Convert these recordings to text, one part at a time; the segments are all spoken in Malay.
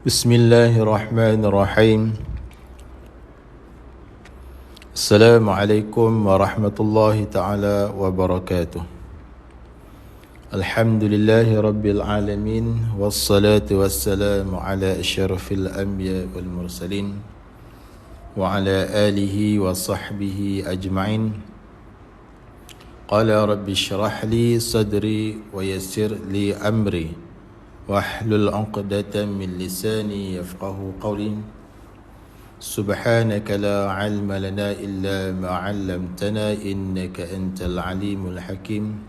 Bismillahirrahmanirrahim. Assalamualaikum warahmatullahi ta'ala wabarakatuh. Alhamdulillahi rabbil alamin. Wassalatu wassalamu ala asyrafil anbiya wal mursalin wa ala alihi wa sahbihi ajma'in. Qala rabbi syrah li sadri wa yassir li amri wahlul 'uqdatam min lisani yafqahu qawli. Subhanaka la 'ilma lana illa ma 'allamtana innaka antal alimul hakim.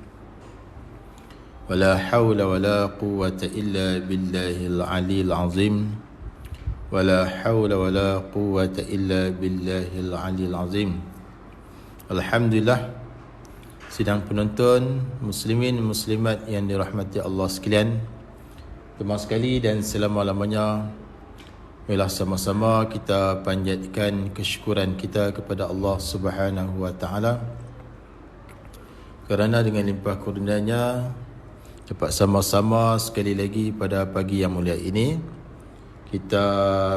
Wala hawla wala quwwata illa billahil 'aliyyil 'azim. Wala hawla wala quwwata illa billahil 'aliyyil 'azim. Alhamdulillah, sidang penonton muslimin muslimat yang dirahmati Allah sekalian, pertama sekali dan selama-lamanya, marilah sama-sama kita panjatkan kesyukuran kita kepada Allah Subhanahu wa taala, kerana dengan limpah kurnianya dapat sama-sama sekali lagi pada pagi yang mulia ini kita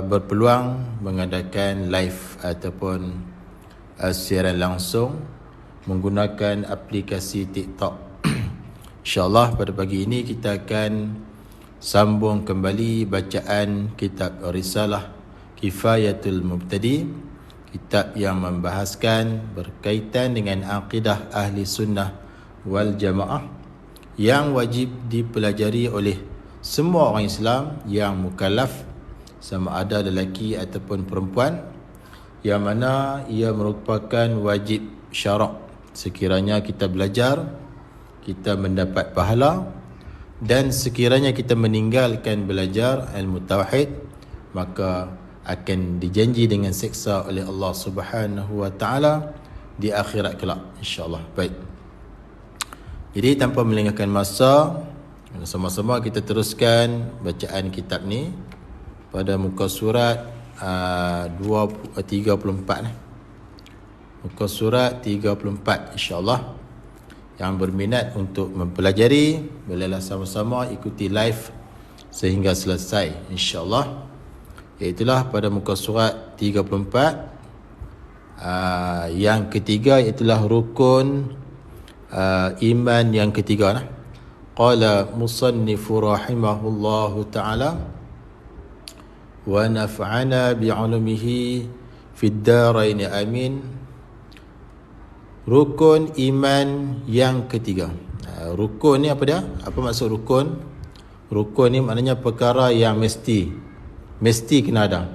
berpeluang mengadakan live ataupun siaran langsung menggunakan aplikasi TikTok. InsyaAllah pada pagi ini kita akan sambung kembali bacaan kitab Risalah Kifayatul Mubtadi, kitab yang membahaskan berkaitan dengan akidah ahli sunnah wal jamaah yang wajib dipelajari oleh semua orang Islam yang mukallaf, sama ada lelaki ataupun perempuan, yang mana ia merupakan wajib syarak. Sekiranya kita belajar, kita mendapat pahala, dan sekiranya kita meninggalkan belajar ilmu tauhid, maka akan dijanji dengan siksa oleh Allah Subhanahu wa taala di akhirat kelak, insya-Allah. Baik. Jadi tanpa melengahkan masa, sama-sama kita teruskan bacaan kitab ni pada muka surat 34 ni. Muka surat 34, insya-Allah. Yang berminat untuk mempelajari, bolehlah sama-sama ikuti live sehingga selesai, insya-Allah. Iaitulah pada muka surat 34, yang ketiga iaitulah rukun iman yang ketiga. Qala musannifu rahimahullahu ta'ala wa naf'ana bi'ulumihi fid darain amin. Rukun iman yang ketiga. Rukun ni apa dia? Apa maksud rukun? Rukun ni maknanya perkara yang mesti kena ada.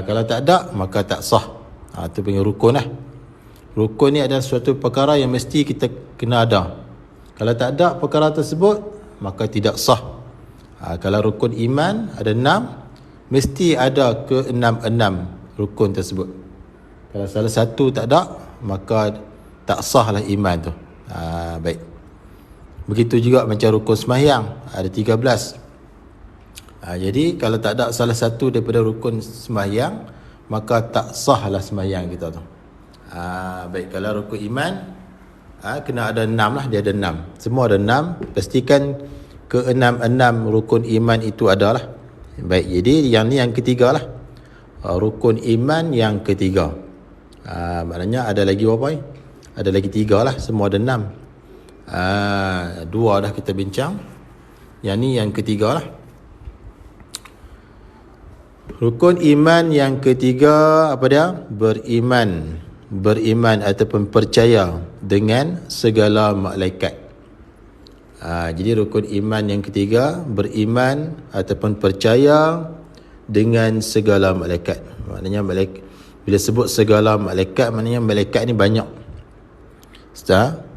Kalau tak ada, maka tak sah. Itu panggil rukun lah. Rukun ni adalah suatu perkara yang mesti kita kena ada. Kalau tak ada perkara tersebut, maka tidak sah. Kalau rukun iman ada 6, mesti ada ke-6 rukun tersebut. Kalau salah satu tak ada, maka tak sahlah iman tu. Baik. Begitu juga macam rukun sembahyang, ada 13. Jadi kalau tak ada salah satu daripada rukun sembahyang, maka tak sahlah sembahyang kita tu. Baik, kalau rukun iman kena ada 6 lah, dia ada 6. Semua ada 6, pastikan ke-6 rukun iman itu adalah. Baik, jadi yang ni yang ketiga lah. Rukun iman yang ketiga. Maknanya ada lagi berapa ni? Ada lagi 3 lah, semua ada 6. 2 dah kita bincang. Yang ni yang ketiga lah. Rukun iman yang ketiga apa dia? Beriman ataupun percaya dengan segala malaikat. Jadi rukun iman yang ketiga, beriman ataupun percaya dengan segala malaikat. Maknanya malaikat, bila sebut segala malaikat, maknanya malaikat ni banyak.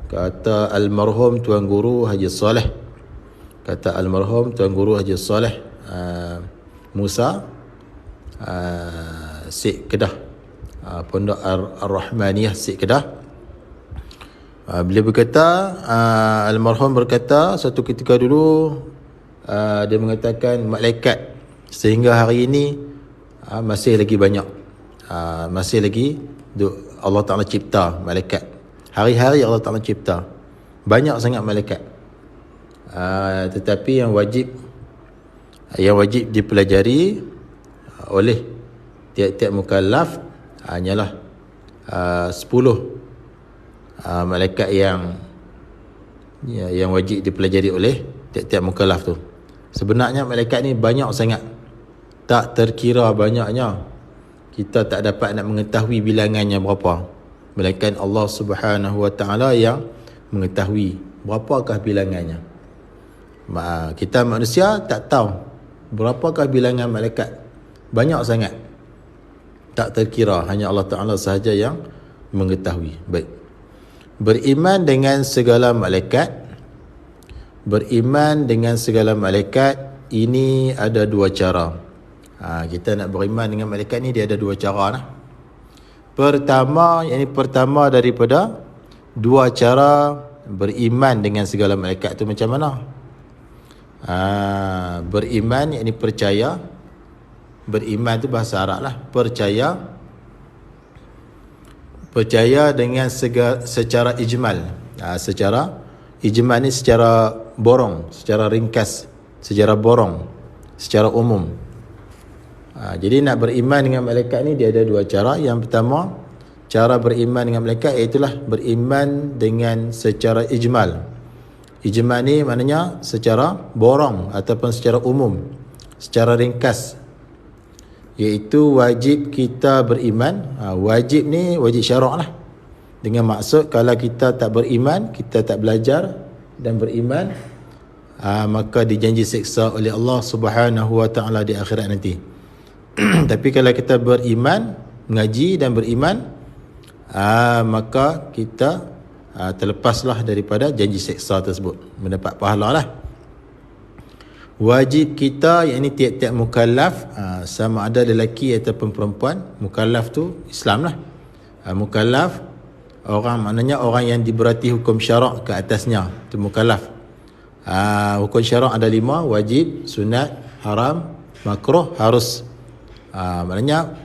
Kata almarhum Tuan Guru Haji Saleh, Musa Sik Kedah, Pondok Ar-Rahmaniyah Sik Kedah. Beliau berkata, almarhum berkata suatu ketika dulu, dia mengatakan malaikat sehingga hari ini masih lagi banyak. Masih lagi Allah Ta'ala cipta malaikat. Hari-hari Allah Ta'ala cipta banyak sangat malaikat. Tetapi yang wajib Yang wajib dipelajari oleh tiap-tiap mukallaf hanyalah 10 malaikat yang wajib dipelajari oleh tiap-tiap mukallaf tu. Sebenarnya malaikat ni banyak sangat, tak terkira banyaknya. Kita tak dapat nak mengetahui bilangannya berapa. Melainkan Allah Subhanahu Wa Taala yang mengetahui berapakah bilangannya. Kita manusia tak tahu berapakah bilangan malaikat. Banyak sangat, tak terkira. Hanya Allah Ta'ala sahaja yang mengetahui. Baik. Beriman dengan segala malaikat. Beriman dengan segala malaikat ini ada dua cara. Kita nak beriman dengan malaikat ni, dia ada dua cara lah. Pertama daripada dua cara beriman dengan segala malaikat tu macam mana? Beriman yakni percaya. Beriman tu bahasa Arab lah. Percaya dengan secara ijmal. Secara ijmal ni secara borong, secara ringkas, secara borong, secara umum. Jadi nak beriman dengan malaikat ni dia ada dua cara. Yang pertama, cara beriman dengan malaikat iaitulah beriman dengan secara ijmal. Ijmal ni maknanya secara borong ataupun secara umum, secara ringkas. Iaitu wajib kita beriman. Wajib ni wajib syarak lah. Dengan maksud kalau kita tak beriman, kita tak belajar dan beriman, maka dijanji seksa oleh Allah Subhanahu Wa Taala di akhirat nanti. Tapi kalau kita beriman, mengaji dan beriman, maka kita terlepaslah daripada janji seksa tersebut, mendapat pahala lah. Wajib kita, yakni tiap-tiap mukallaf, sama ada lelaki ataupun perempuan. Mukallaf tu Islam lah. Mukallaf orang, maknanya orang yang diberati hukum syarak ke atasnya, tu mukallaf. Hukum syarak ada 5: wajib, sunat, haram, makruh, harus. Maknanya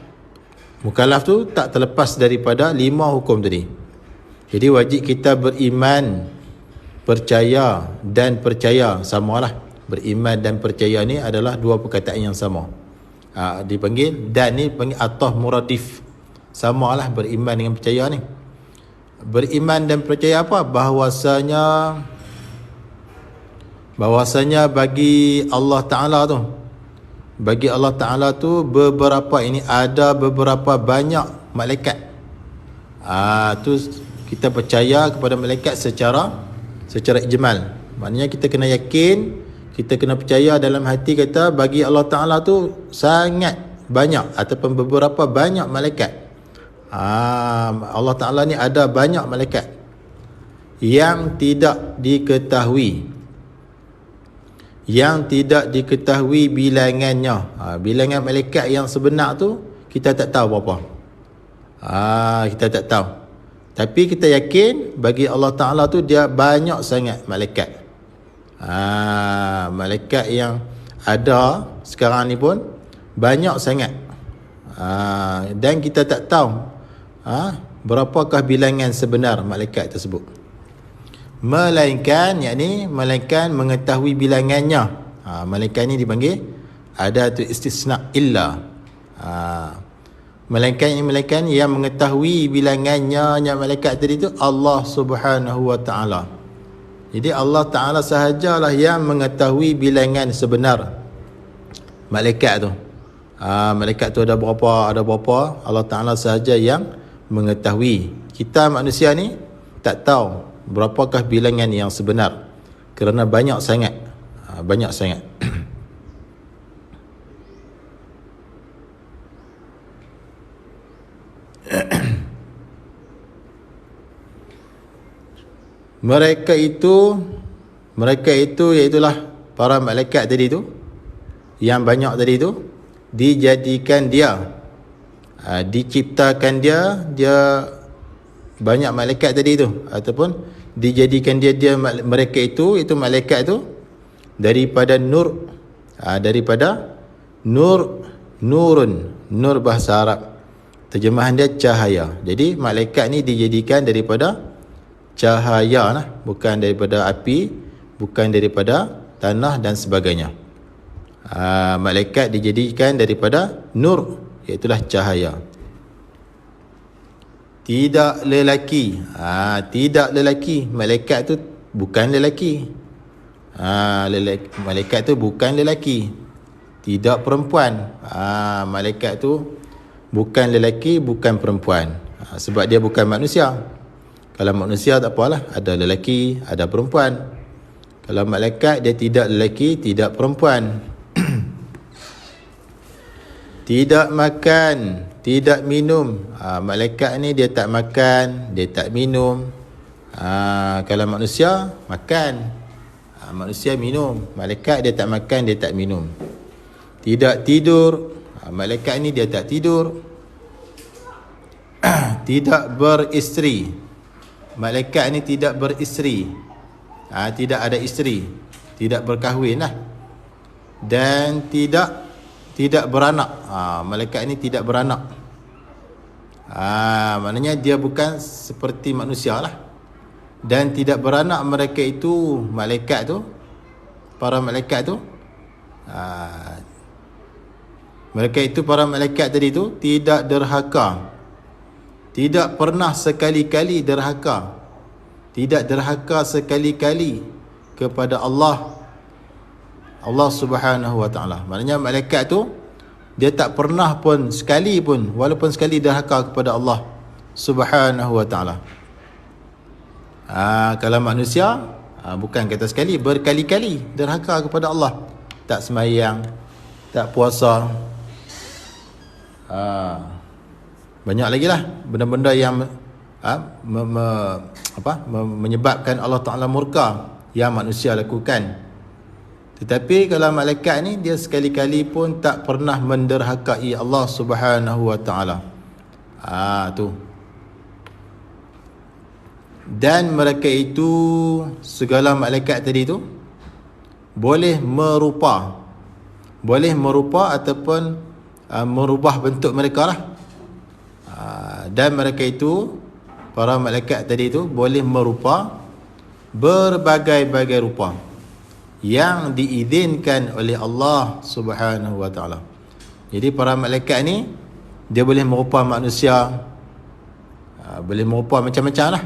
mukallaf tu tak terlepas daripada 5 hukum tadi. Jadi wajib kita beriman, percaya dan percaya, samalah. Beriman dan percaya ni adalah dua perkataan yang sama. Dipanggil, dan ni panggil atah muradif. Samalah beriman dengan percaya ni. Beriman dan percaya apa? Bahwasanya bagi Allah Ta'ala tu ada beberapa banyak malaikat. Tu kita percaya kepada malaikat secara ijmal. Maknanya kita kena yakin, kita kena percaya dalam hati kita bagi Allah Ta'ala tu sangat banyak ataupun beberapa banyak malaikat. Allah Ta'ala ni ada banyak malaikat yang tidak diketahui, bilangannya. Bilangan malaikat yang sebenar tu kita tak tahu berapa. Kita tak tahu. Tapi kita yakin bagi Allah Ta'ala tu dia banyak sangat malaikat. Malaikat yang ada sekarang ni pun banyak sangat. Dan kita tak tahu berapakah bilangan sebenar malaikat tersebut. Melainkan mengetahui bilangannya. Malaikat ni dipanggil ada tu istisna illa. Malaikat yang mengetahui bilangannya malaikat tadi tu Allah Subhanahu Wa Taala. Jadi Allah Ta'ala sahajalah yang mengetahui bilangan sebenar malaikat tu. Malaikat tu ada berapa, Allah Ta'ala sahaja yang mengetahui. Kita manusia ni tak tahu berapakah bilangan yang sebenar, kerana banyak sangat. Mereka itu iaitulah para malaikat tadi tu, yang banyak tadi tu, dijadikan dia, diciptakan dia banyak malaikat tadi tu, ataupun dijadikan dia mereka itu malaikat itu daripada nur, nur bahasa Arab, terjemahan dia cahaya. Jadi malaikat ni dijadikan daripada cahaya lah, bukan daripada api, bukan daripada tanah dan sebagainya. Malaikat dijadikan daripada nur, iaitulah cahaya. Tidak lelaki. Tidak lelaki. Malaikat tu bukan lelaki. Malaikat tu bukan lelaki. Tidak perempuan. Malaikat tu bukan lelaki, bukan perempuan. Sebab dia bukan manusia. Kalau manusia tak apalah, ada lelaki, ada perempuan. Kalau malaikat dia tidak lelaki, tidak perempuan. Tidak makan, tidak minum. Malaikat ni dia tak makan, dia tak minum. Kalau manusia makan, manusia minum. Malaikat dia tak makan, dia tak minum. Tidak tidur. Malaikat ni dia tak tidur. Tidak beristeri. Malaikat ni tidak beristeri. Tidak ada isteri, tidak berkahwin lah. Dan tidak beranak. Malaikat ni tidak beranak. Maknanya dia bukan seperti manusia lah. Dan tidak beranak. Mereka itu, malaikat tu, para malaikat tu, mereka itu para malaikat tadi tu tidak derhaka. Tidak pernah sekali-kali derhaka. Tidak derhaka sekali-kali kepada Allah Subhanahu wa ta'ala. Maknanya malaikat tu dia tak pernah pun sekali pun, walaupun sekali derhaka kepada Allah Subhanahu wa ta'ala. Kalau manusia, bukan kata sekali, berkali-kali derhaka kepada Allah. Tak sembahyang, tak puasa, banyak lagi lah benda-benda yang menyebabkan Allah Ta'ala murka yang manusia lakukan. Tetapi kalau malaikat ni, dia sekali-kali pun tak pernah menderhakai Allah Subhanahu wa ta'ala. Tu. Dan mereka itu, segala malaikat tadi tu boleh merupa ataupun merubah bentuk mereka lah. Dan mereka itu, para malaikat tadi tu boleh merupa berbagai-bagai rupa yang diizinkan oleh Allah Subhanahu wa ta'ala. Jadi para malaikat ni dia boleh merupa manusia, boleh merupa macam-macam lah,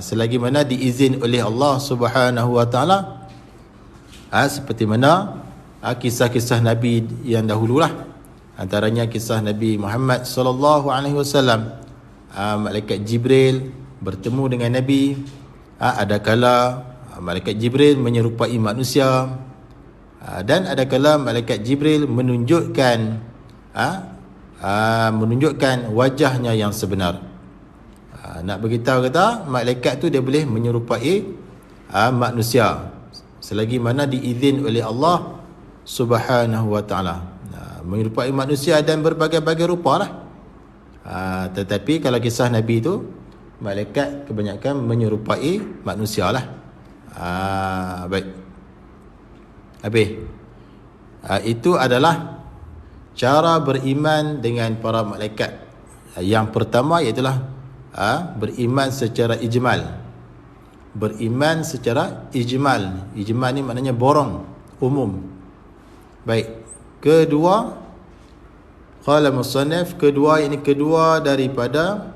selagi mana diizin oleh Allah Subhanahu wa ta'ala. Seperti mana kisah-kisah Nabi yang dahululah. Antaranya kisah Nabi Muhammad sallallahu alaihi wasallam. Malaikat Jibril bertemu dengan Nabi. Ada kala malaikat Jibril menyerupai manusia, dan ada kala malaikat Jibril menunjukkan wajahnya yang sebenar. Nak beritahu kata malaikat tu dia boleh menyerupai manusia selagi mana diizin oleh Allah Subhanahu wa ta'ala. Menyerupai manusia dan berbagai-bagai rupa lah. Tetapi kalau kisah Nabi tu, malaikat kebanyakan menyerupai manusia lah. Baik. Habis. Itu adalah cara beriman dengan para malaikat. Yang pertama iaitulah beriman secara ijmal. Beriman secara ijmal. Ijmal ni maknanya borong, umum. Baik. Kedua, qala musannif, kedua daripada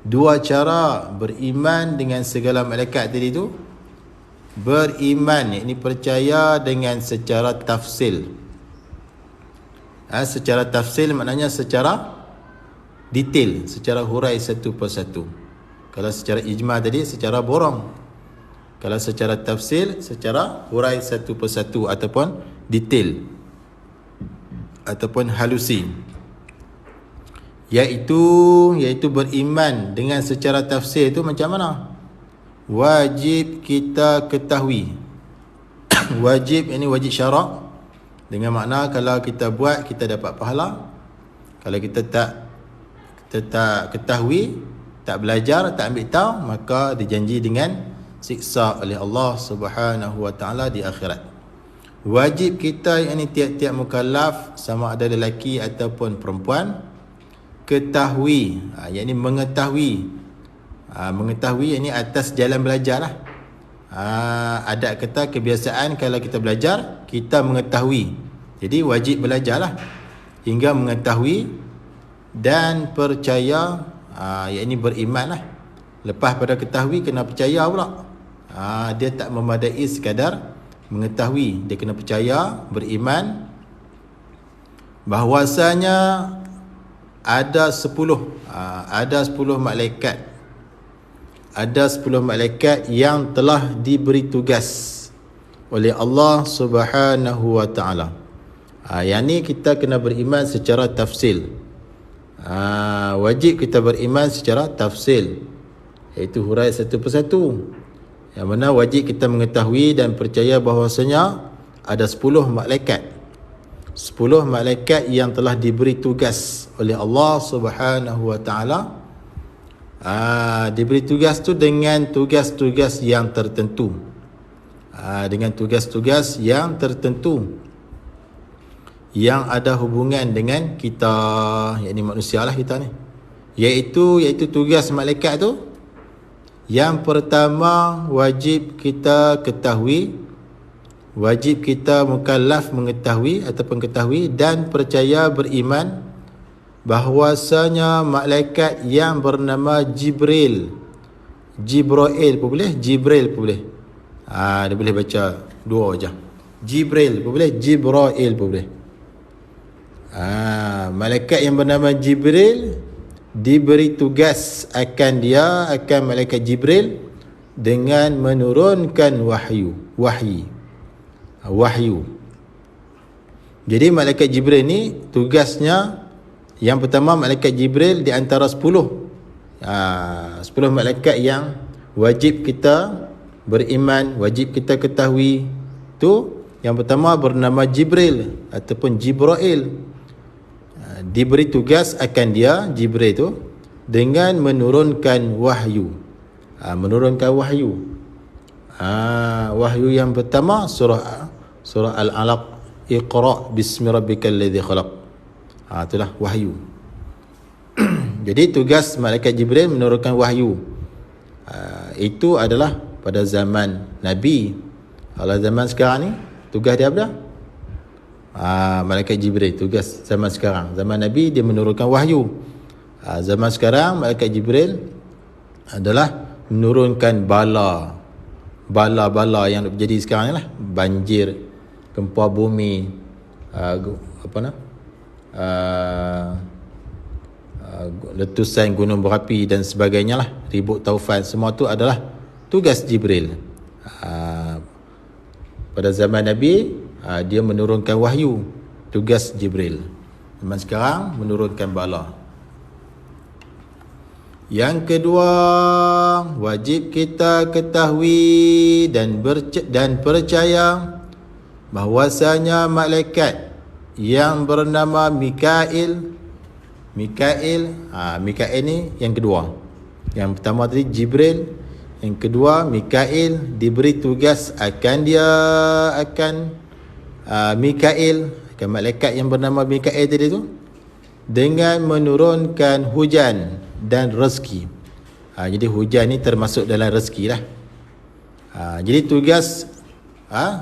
dua cara beriman dengan segala malaikat tadi tu. Beriman, ini percaya dengan secara tafsil. Secara tafsil maknanya secara detail, secara hurai satu persatu. Kalau secara ijmal tadi secara borong. Kalau secara tafsil secara hurai satu persatu ataupun detail ataupun halusi. Iaitu beriman dengan secara tafsir itu macam mana? Wajib kita ketahui. Wajib, ini wajib syarak, dengan makna kalau kita buat kita dapat pahala. Kalau kita tak ketahui, tak belajar, tak ambil tahu, maka dijanji dengan siksa oleh Allah Subhanahu wa ta'ala di akhirat. Wajib kita, ini tiap-tiap mukallaf, sama ada lelaki ataupun perempuan, ketahui, yakni mengetahui. Mengetahui ini atas jalan belajar lah. Adat kata, kebiasaan kalau kita belajar, kita mengetahui. Jadi wajib belajarlah hingga mengetahui dan percaya, yakni beriman lah. Lepas pada ketahui, kena percaya pula. Dia tak memadai sekadar mengetahui, dia kena percaya, beriman bahwasanya ada 10 malaikat. Ada 10 malaikat yang telah diberi tugas oleh Allah Subhanahu wa taala. Yang ni kita kena beriman secara tafsil. Wajib kita beriman secara tafsil, iaitu huraian satu persatu. Yang mana wajib kita mengetahui dan percaya bahawasanya ada 10 malaikat. 10 malaikat yang telah diberi tugas oleh Allah Subhanahu wa taala. Diberi tugas tu dengan tugas-tugas yang tertentu. Dengan tugas-tugas yang tertentu yang ada hubungan dengan kita, yakni manusia lah kita ni. Iaitu tugas malaikat tu. Yang pertama, wajib kita ketahui, wajib kita mukallaf mengetahui ataupun ketahui dan percaya, beriman bahwasanya malaikat yang bernama Jibril pun boleh, Jibril pun boleh. Dia boleh baca dua je. Jibril pun boleh, Jibrail pun boleh. Malaikat yang bernama Jibril diberi tugas akan malaikat Jibril dengan menurunkan wahyu. Jadi malaikat Jibril ni tugasnya, yang pertama, malaikat Jibril di antara 10 malaikat yang wajib kita beriman, wajib kita ketahui tu. Yang pertama bernama Jibril ataupun Jibrail. Diberi tugas akan dia, Jibril tu, dengan menurunkan wahyu. Wahyu yang pertama surah Al-Alaq, Iqra bismi rabbikal ladzi khalaq. Itulah wahyu. Jadi tugas malaikat Jibril menurunkan wahyu. Itu adalah pada zaman Nabi. Kalau zaman sekarang ni, tugas dia apa dah? Malaikat Jibril tugas zaman sekarang. Zaman Nabi dia menurunkan wahyu. Zaman sekarang malaikat Jibril adalah menurunkan bala yang terjadi sekarang ni lah. Banjir, gempa bumi, letusan gunung berapi dan sebagainya lah, ribut taufan, semua tu adalah tugas Jibril. Pada zaman Nabi, dia menurunkan wahyu, tugas Jibril. Zaman sekarang menurunkan bala. Yang kedua, wajib kita ketahui dan percaya bahwasanya malaikat yang bernama Mikail ni yang kedua. Yang pertama tadi Jibril, yang kedua Mikail, diberi tugas akan malaikat yang bernama Mikail tadi tu, dengan menurunkan hujan dan rezeki. Jadi hujan ni termasuk dalam rezeki lah. Jadi tugas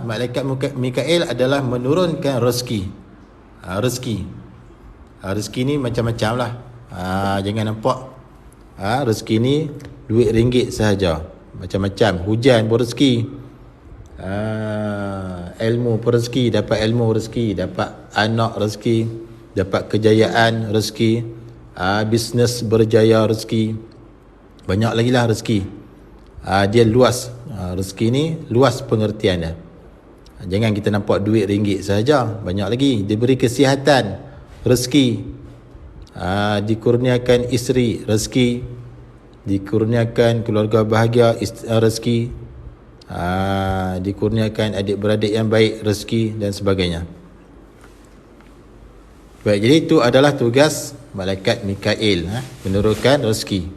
malaikat Mikail adalah menurunkan rezeki. Rezeki ni macam-macam lah. Jangan nampak rezeki ni duit ringgit sahaja. Macam-macam. Hujan pun rezeki, ilmu pun rezeki, dapat ilmu rezeki, dapat anak rezeki, dapat kejayaan rezeki, bisnes berjaya rezeki, banyak lagi lah rezeki. Dia luas. Rezeki ni luas pengertiannya. Jangan kita nampak duit ringgit sahaja, banyak lagi. Diberi kesihatan, rezeki. Dikurniakan isteri, rezeki. Dikurniakan keluarga bahagia, rezeki. Dikurniakan adik-beradik yang baik, rezeki dan sebagainya. Baik, jadi itu adalah tugas malaikat Mikail, menurunkan rezeki.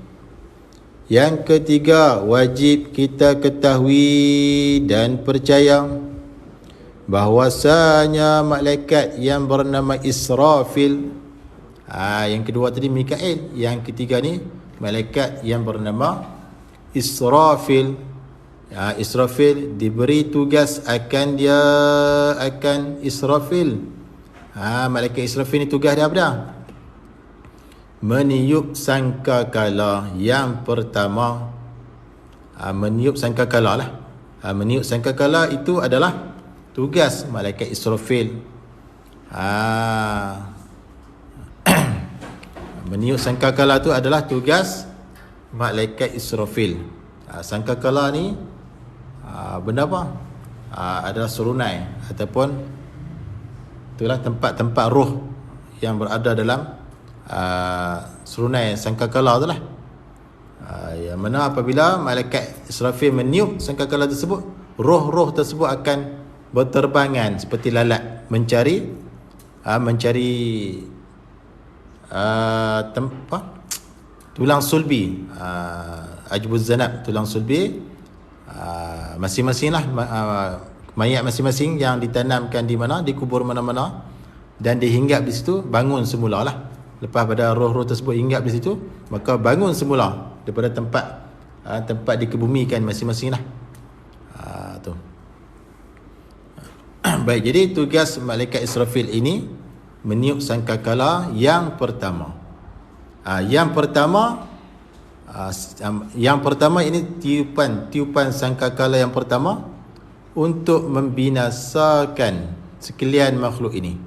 Yang ketiga, wajib kita ketahui dan percaya bahwasanya malaikat yang bernama Israfil, yang kedua tadi Mikail, yang ketiga ni malaikat yang bernama Israfil. Israfil diberi tugas akan Israfil. Malaikat Israfil ni tugas dia apa dah? Meniup sangkakala yang pertama. Meniup sangkakala lah. Meniup sangkakala itu adalah tugas malaikat Israfil. Meniup sangkakala itu adalah tugas malaikat Israfil. Sangkakala ni benda apa? Adalah serunai ataupun itulah tempat-tempat roh yang berada dalam serunai sangkakala tu lah. Yang mana apabila malaikat Israfil meniup sangkakala tersebut, roh-roh tersebut akan berterbangan seperti lalat mencari tulang sulbi, ajbuz zanab, tulang sulbi masing-masing lah, mayat masing-masing yang ditanamkan di mana, dikubur mana-mana dan dihinggap di situ, bangun semula lah. Lepas pada roh-roh tersebut hinggap di situ, maka bangun semula daripada tempat dikebumikan masing-masing lah. Tu. Baik, jadi tugas malaikat Israfil ini meniup sangkakala yang pertama. Yang pertama ini tiupan sangkakala yang pertama untuk membinasakan sekalian makhluk ini.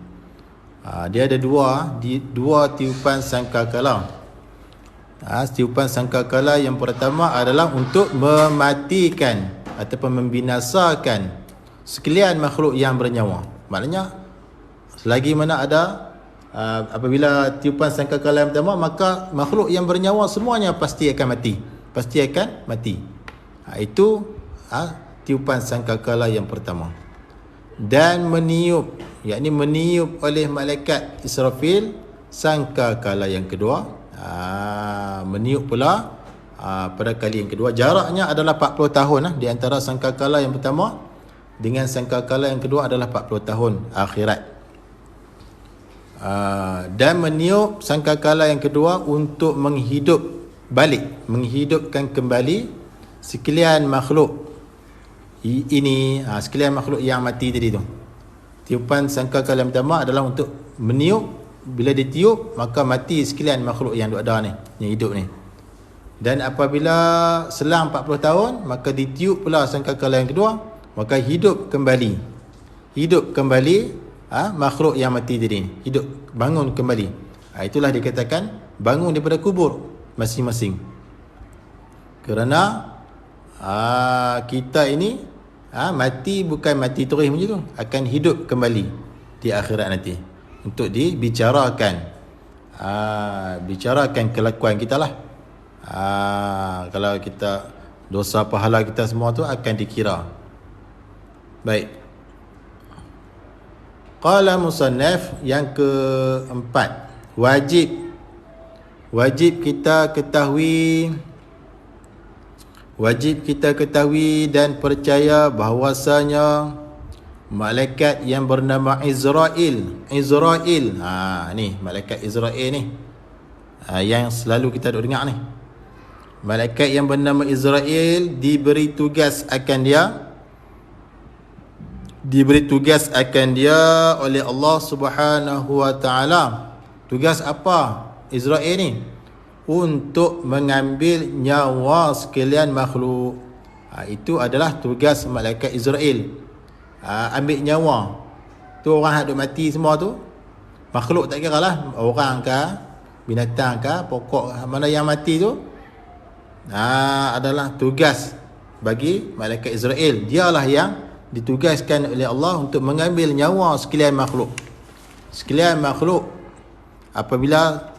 Dia ada dua tiupan sangkakala. Tiupan sangkakala yang pertama adalah untuk mematikan ataupun membinasakan sekalian makhluk yang bernyawa. Maknanya selagi mana ada apabila tiupan sangkakala yang pertama, maka makhluk yang bernyawa semuanya pasti akan mati. Itu tiupan sangkakala yang pertama. Dan meniup, yakni meniup oleh malaikat Israfil sangkakala yang kedua. Meniup pula pada kali yang kedua. Jaraknya adalah 40 tahun di antara sangkakala yang pertama dengan sangkakala yang kedua adalah 40 tahun akhirat. Dan meniup sangkakala yang kedua untuk menghidupkan kembali sekalian makhluk ini, sekalian makhluk yang mati tadi tu. Tiupan sangkakala yang pertama adalah untuk meniup. Bila ditiup, maka mati sekalian makhluk yang ada ni, yang hidup ni. Dan apabila selang 40 tahun, maka ditiup pula sangkakala yang kedua, maka hidup kembali makhluk yang mati tadi ni, bangun kembali. Itulah dikatakan bangun daripada kubur masing-masing. Kerana kita ini mati bukan mati terus macam tu, akan hidup kembali di akhirat nanti untuk dibicarakan kelakuan kita lah. Kalau kita dosa pahala kita semua tu akan dikira. Baik. Qala musannaf yang keempat, wajib kita ketahui dan percaya bahawasanya malaikat yang bernama Israel, ni malaikat Israel ni, yang selalu kita duk dengar ni. Malaikat yang bernama Israel diberi tugas akan dia oleh Allah Subhanahu wa taala. Tugas apa Israel ni? Untuk mengambil nyawa sekalian makhluk. Itu adalah tugas malaikat Israel. Ambil nyawa tu orang yang duk mati semua tu, makhluk tak kira lah, orang ke binatang ke pokok mana yang mati tu, adalah tugas bagi malaikat Israel. Dialah yang ditugaskan oleh Allah untuk mengambil nyawa sekalian makhluk apabila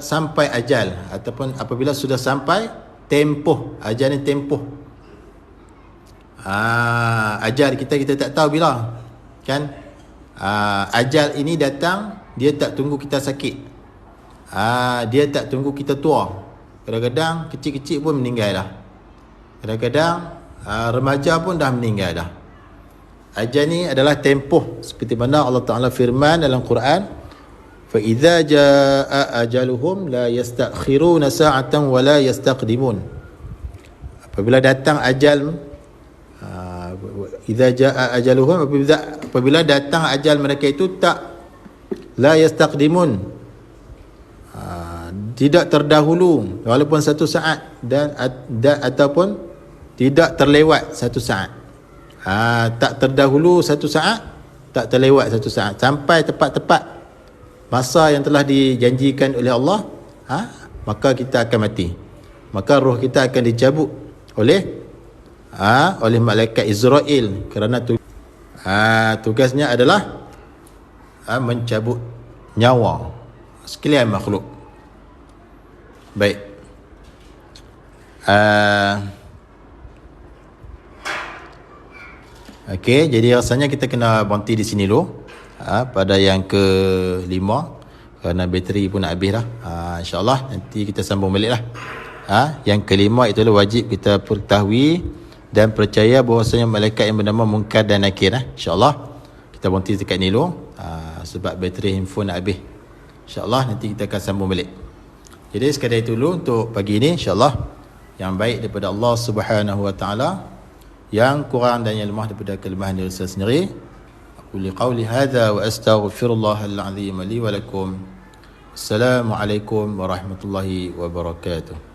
sampai ajal ataupun apabila sudah sampai tempoh ajal ni, ajal kita tak tahu bila kan. Ajal ini datang, dia tak tunggu kita sakit, dia tak tunggu kita tua. Kadang-kadang kecil-kecil pun meninggal dah, kadang-kadang remaja pun dah meninggal dah. Ajal ni adalah tempoh, seperti mana Allah Ta'ala firman dalam Quran, fa idza jaa ajaluhum la yastakhiruna sa'atan wa la yastaqdimun. Apabila datang ajal, idza jaa ajaluhum, apabila datang ajal mereka itu la yastaqdimun, tidak terdahulu walaupun satu saat, dan ataupun tidak terlewat satu saat. Tak terdahulu satu saat, tak terlewat satu saat, sampai tepat-tepat masa yang telah dijanjikan oleh Allah, maka kita akan mati. Maka roh kita akan dicabut oleh malaikat Israel, kerana tugasnya adalah mencabut nyawa sekalian makhluk. Baik. Okey, jadi rasanya kita kena berhenti di sini dulu, pada yang ke-5, kerana bateri pun nak habis dah. InsyaAllah nanti kita sambung balik lah. Yang ke-5 itulah wajib kita ketahui dan percaya bahawasanya malaikat yang bernama Munkar dan Nakir. InsyaAllah kita berhenti dekat ni dulu, sebab bateri handphone nak habis. InsyaAllah nanti kita akan sambung balik. Jadi sekadar itu dulu untuk pagi ini. InsyaAllah yang baik daripada Allah Subhanahu Wa Taala, yang kurang dan yang lemah daripada kelemahan diri saya sendiri. Aku liqauli hadza wa astaghfirullahal azim li wa lakum. Assalamualaikum warahmatullahi wabarakatuh.